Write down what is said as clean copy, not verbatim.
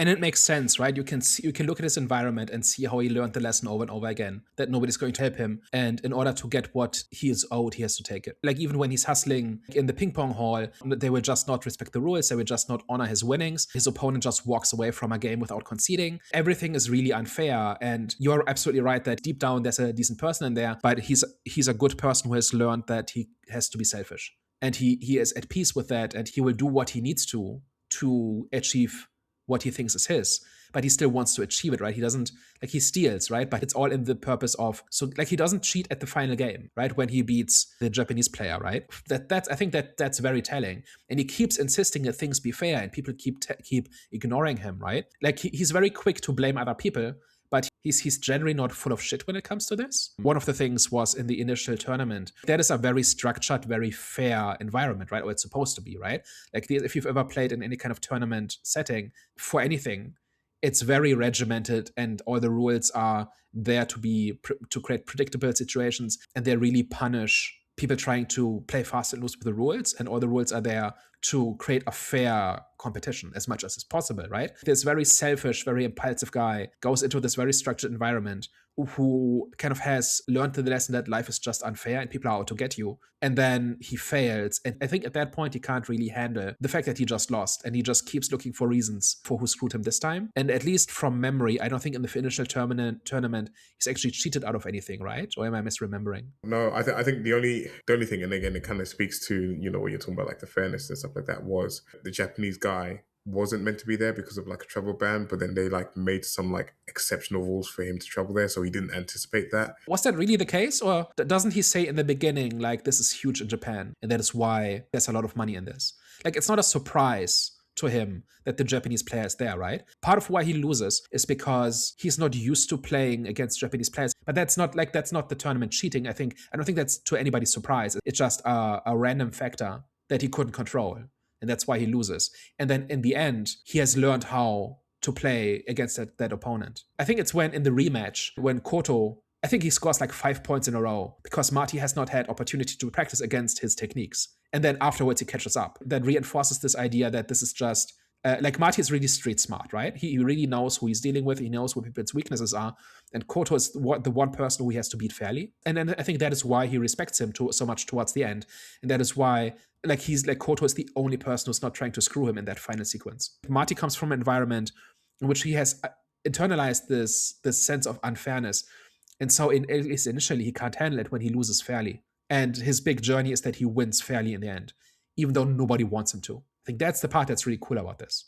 And it makes sense, right? You can look at his environment and see how he learned the lesson over and over again that nobody's going to help him. And in order to get what he is owed, he has to take it. Like even when he's hustling in the ping pong hall, they will just not respect the rules. They will just not honor his winnings. His opponent just walks away from a game without conceding. Everything is really unfair. And you're absolutely right that deep down there's a decent person in there, but he's a good person who has learned that he has to be selfish. And he is at peace with that, and he will do what he needs to achieve what he thinks is his, but he still wants to achieve it, right? He doesn't, like, he steals, right? But it's all in the purpose of, so like he doesn't cheat at the final game, right? When he beats the Japanese player, right? I think that's very telling. And he keeps insisting that things be fair, and people keep ignoring him, right? Like he's very quick to blame other people, but he's generally not full of shit when it comes to this. One of the things was in the initial tournament, that is a very structured, very fair environment, right? Or it's supposed to be, right? Like if you've ever played in any kind of tournament setting for anything, it's very regimented, and all the rules are there to create predictable situations, and they really punish people trying to play fast and loose with the rules, and all the rules are there to create a fair competition as much as is possible, right? This very selfish, very impulsive guy goes into this very structured environment who kind of has learned the lesson that life is just unfair and people are out to get you. And then he fails. And I think at that point, he can't really handle the fact that he just lost, and he just keeps looking for reasons for who screwed him this time. And at least from memory, I don't think in the initial tournament, he's actually cheated out of anything, right? Or am I misremembering? No, I think the only thing, and again, it kind of speaks to, what you're talking about, like the fairness and stuff like that, was the Japanese guy wasn't meant to be there because of like a travel ban, but then they like made some like exceptional rules for him to travel there, so he didn't anticipate that. Was that really the case? Or doesn't he say in the beginning, like, this is huge in Japan, and that is why there's a lot of money in this? Like, it's not a surprise to him that the Japanese player is there, right? Part of why he loses is because he's not used to playing against Japanese players. But that's not the tournament cheating. I don't think that's to anybody's surprise. It's just a random factor that he couldn't control. And that's why he loses. And then in the end, he has learned how to play against that opponent. I think it's when in the rematch, when Koto, I think he scores like 5 points in a row because Marty has not had opportunity to practice against his techniques. And then afterwards he catches up. That reinforces this idea that this is just, like Marty is really street smart, right? He really knows who he's dealing with. He knows what people's weaknesses are. And Koto is the one person who he has to beat fairly. And then I think that is why he respects him so much towards the end. And that is why, like, Koto is the only person who's not trying to screw him in that final sequence. Marty comes from an environment in which he has internalized this sense of unfairness. And so at least initially, he can't handle it when he loses fairly. And his big journey is that he wins fairly in the end, even though nobody wants him to. I think that's the part that's really cool about this.